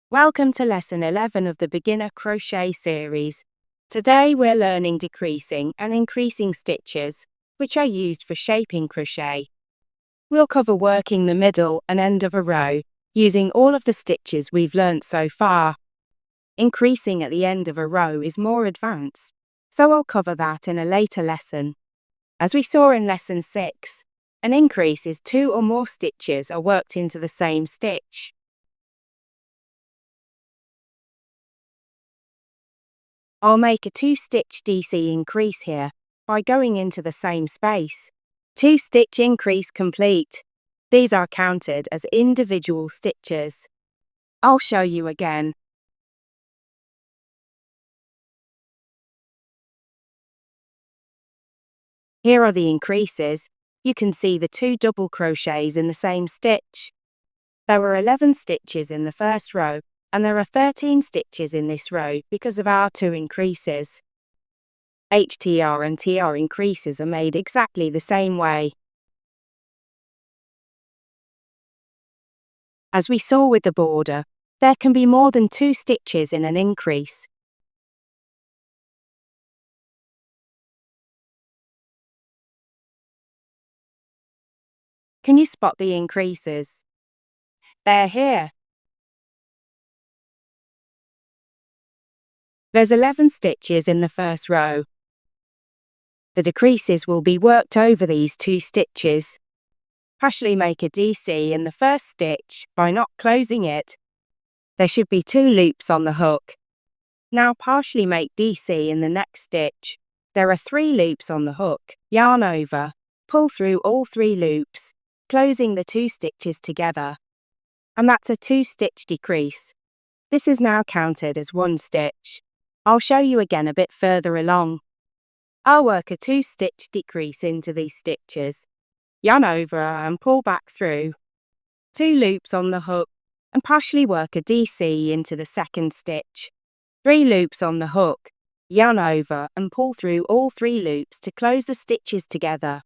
Welcome to lesson 11 of the beginner crochet series. Today we're learning decreasing and increasing stitches, which are used for shaping crochet. We'll cover working the middle and end of a row, using all of the stitches we've learnt so far. Increasing at the end of a row is more advanced, so I'll cover that in a later lesson. As we saw in lesson 6, an increase is 2 or more stitches are worked into the same stitch. I'll make a 2-stitch DC increase here by going into the same space. 2-stitch increase complete. These are counted as individual stitches. I'll show you again. Here are the increases. You can see the 2 double crochets in the same stitch. There were 11 stitches in the first row, and there are 13 stitches in this row because of our 2 increases. HTR and TR increases are made exactly the same way. As we saw with the border, there can be more than 2 stitches in an increase. Can you spot the increases? They're here. There's 11 stitches in the first row. The decreases will be worked over these 2 stitches. Partially make a DC in the first stitch by not closing it. There should be 2 loops on the hook. Now partially make DC in the next stitch. There are 3 loops on the hook. Yarn over, pull through all 3 loops, closing the 2 stitches together. And that's a 2-stitch decrease. This is now counted as 1 stitch. I'll show you again a bit further along. I'll work a 2-stitch decrease into these stitches. Yarn over and pull back through. 2 loops on the hook and partially work a DC into the second stitch. 3 loops on the hook. Yarn over and pull through all 3 loops to close the stitches together.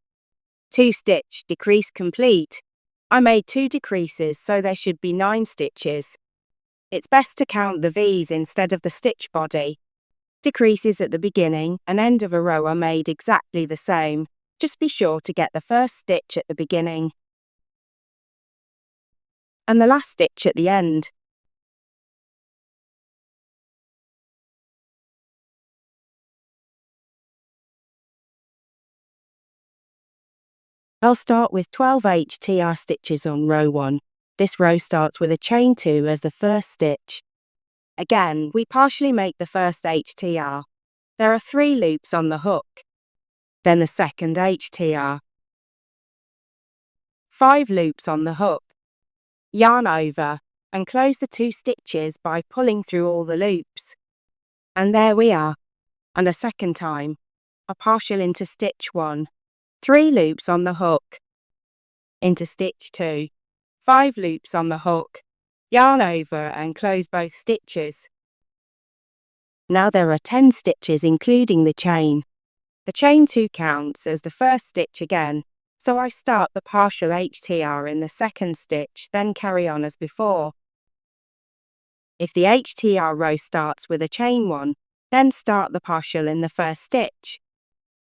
2-stitch decrease complete. I made 2 decreases, so there should be 9 stitches. It's best to count the V's instead of the stitch body. Decreases at the beginning and end of a row are made exactly the same. Just be sure to get the first stitch at the beginning and the last stitch at the end. I'll start with 12 HTR stitches on row 1. This row starts with a chain 2 as the first stitch. Again, we partially make the first HTR. There are 3 loops on the hook. Then the second HTR. 5 loops on the hook. Yarn over and close the 2 stitches by pulling through all the loops. And there we are. And a second time, a partial into stitch 1. 3 loops on the hook. Into stitch 2. 5 loops on the hook. Yarn over and close both stitches. Now there are 10 stitches including the chain. The chain 2 counts as the first stitch again, so I start the partial HTR in the second stitch, then carry on as before. If the HTR row starts with a chain 1, then start the partial in the first stitch.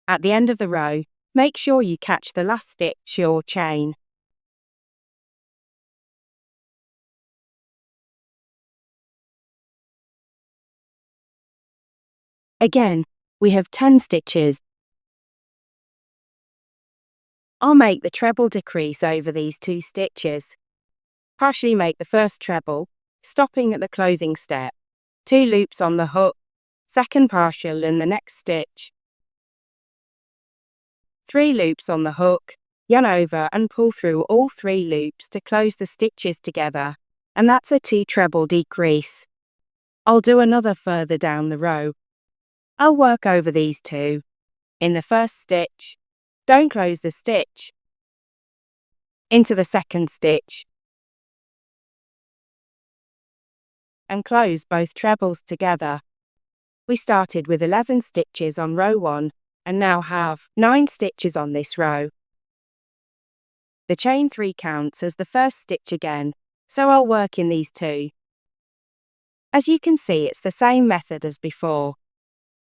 At the end of the row, make sure you catch the last stitch or chain. Again, we have 10 stitches. I'll make the treble decrease over these 2 stitches. Partially make the first treble, stopping at the closing step. 2 loops on the hook, second partial in the next stitch. 3 loops on the hook, yarn over and pull through all 3 loops to close the stitches together. And that's a 2 treble decrease. I'll do another further down the row. I'll work over these 2. In the first stitch, don't close the stitch. Into the second stitch. And close both trebles together. We started with 11 stitches on row 1 and now have 9 stitches on this row. The chain 3 counts as the first stitch again, so I'll work in these 2. As you can see, it's the same method as before.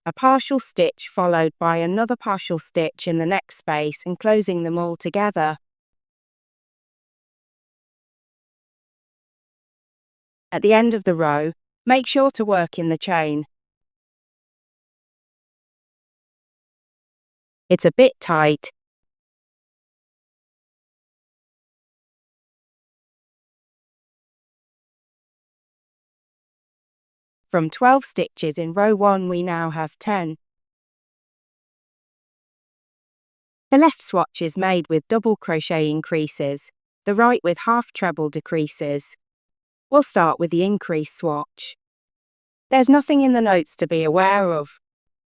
A partial stitch followed by another partial stitch in the next space and closing them all together. At the end of the row, make sure to work in the chain. It's a bit tight. From 12 stitches in row 1 we now have 10. The left swatch is made with double crochet increases, the right with half treble decreases. We'll start with the increase swatch. There's nothing in the notes to be aware of.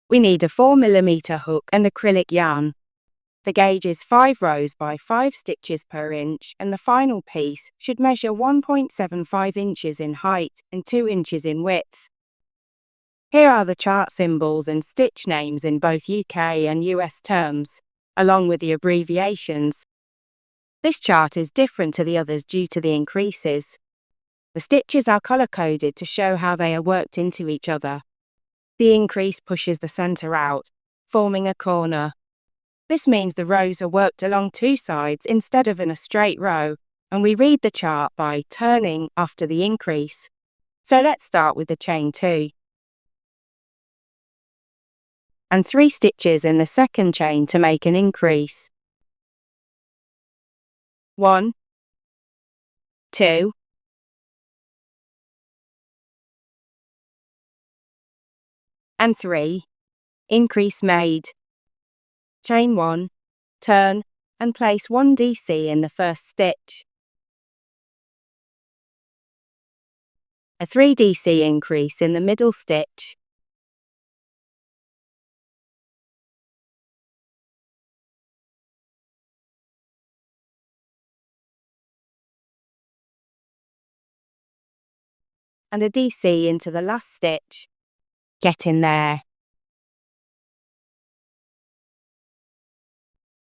We need a 4mm hook and acrylic yarn. The gauge is 5 rows by 5 stitches per inch, and the final piece should measure 1.75 inches in height and 2 inches in width. Here are the chart symbols and stitch names in both UK and US terms, along with the abbreviations. This chart is different to the others due to the increases. The stitches are color-coded to show how they are worked into each other. The increase pushes the center out, forming a corner. This means the rows are worked along 2 sides instead of in a straight row, and we read the chart by turning after the increase. So let's start with the chain 2. And 3 stitches in the second chain to make an increase. 1, 2, and 3. Increase made. Chain 1, turn, and place 1 DC in the first stitch. A 3 DC increase in the middle stitch. And a DC into the last stitch. Get in there.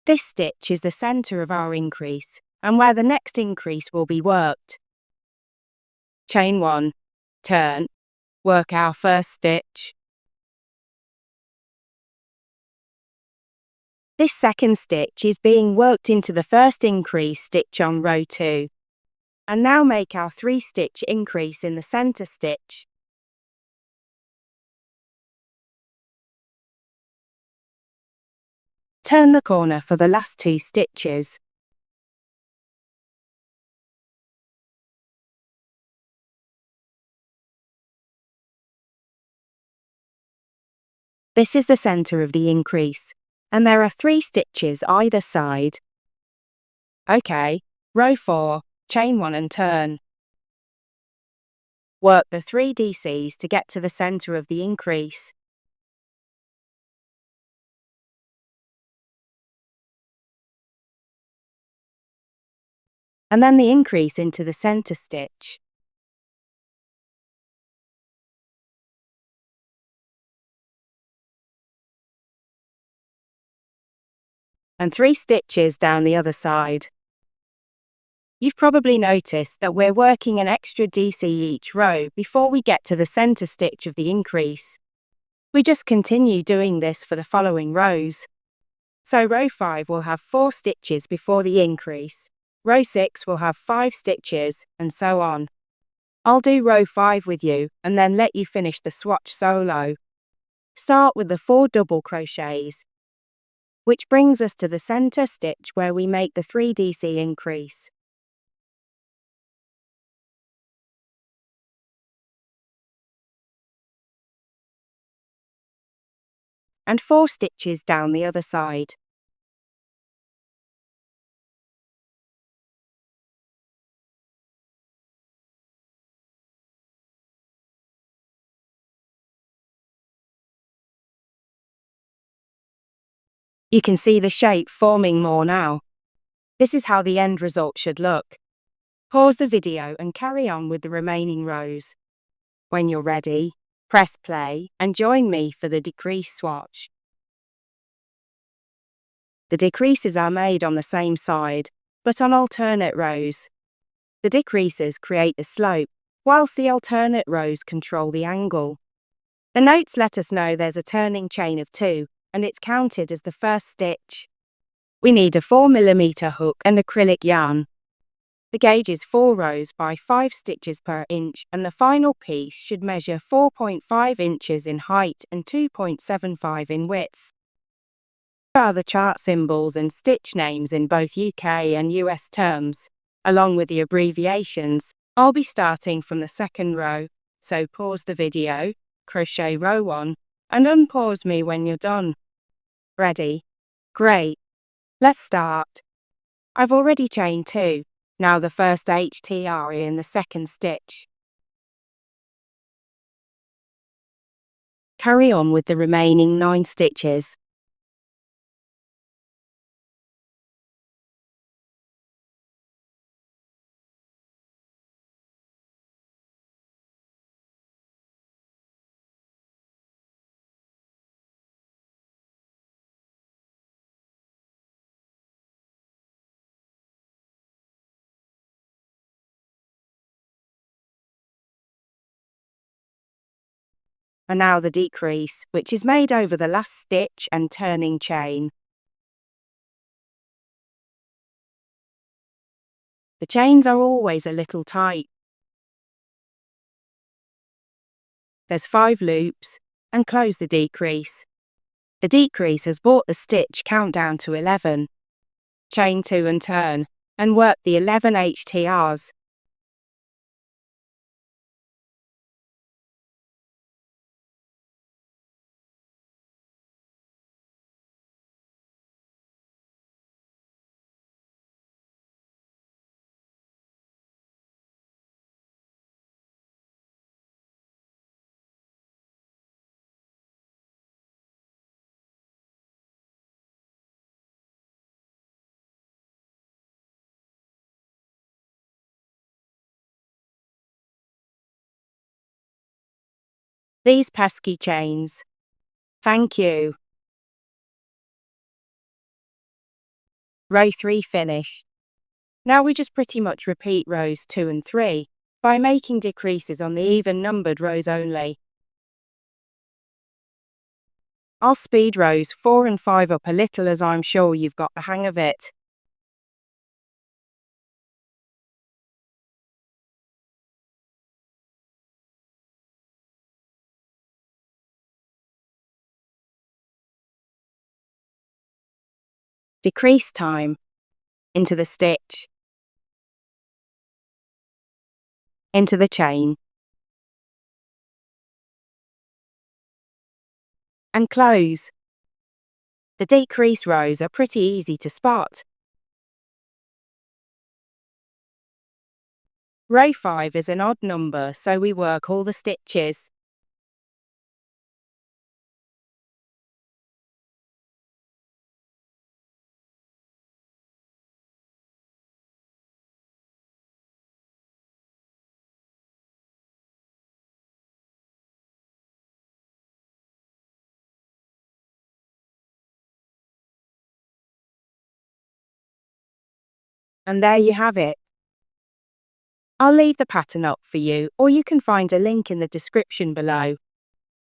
This stitch is the center of our increase, and where the next increase will be worked. Chain 1, turn, work our first stitch. This second stitch is being worked into the first increase stitch on row 2. And now make our 3 stitch increase in the center stitch. Turn the corner for the last 2 stitches. This is the center of the increase, and there are 3 stitches either side. Okay, row 4, chain 1 and turn. Work the 3 DCs to get to the center of the increase. And then the increase into the center stitch. And 3 stitches down the other side. You've probably noticed that we're working an extra DC each row before we get to the center stitch of the increase. We just continue doing this for the following rows. So row 5 will have 4 stitches before the increase, row 6 will have 5 stitches, and so on. I'll do row 5 with you and then let you finish the swatch solo. Start with the 4 double crochets, which brings us to the center stitch where we make the 3 DC increase. And 4 stitches down the other side. You can see the shape forming more now. This is how the end result should look. Pause the video and carry on with the remaining rows. When you're ready, press play and join me for the decrease swatch. The decreases are made on the same side, but on alternate rows. The decreases create a slope, whilst the alternate rows control the angle. The notes let us know there's a turning chain of 2, and it's counted as the first stitch. We need a 4mm hook and acrylic yarn. The gauge is 4 rows by 5 stitches per inch, and the final piece should measure 4.5 inches in height and 2.75 in width. Here are the chart symbols and stitch names in both UK and US terms, along with the abbreviations. I'll be starting from the second row, so pause the video, crochet row 1, and unpause me when you're done. Ready? Great. Let's start. I've already chained 2. Now the first HTR in the second stitch. Carry on with the remaining 9 stitches. And now the decrease, which is made over the last stitch and turning chain. The chains are always a little tight. There's 5 loops, and close the decrease. The decrease has brought the stitch count down to 11. Chain 2 and turn, and work the 11 HTRs. These pesky chains. Thank you. Row 3 finished. Now we just pretty much repeat rows 2 and 3 by making decreases on the even numbered rows only. I'll speed rows 4 and 5 up a little as I'm sure you've got the hang of it. Decrease time. Into the stitch. Into the chain. And close. The decrease rows are pretty easy to spot. Row 5 is an odd number, so we work all the stitches. And there you have it. I'll leave the pattern up for you, or you can find a link in the description below.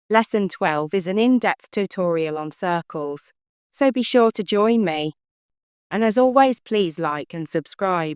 Lesson 12 is an in-depth tutorial on circles, so be sure to join me. And as always, please like and subscribe.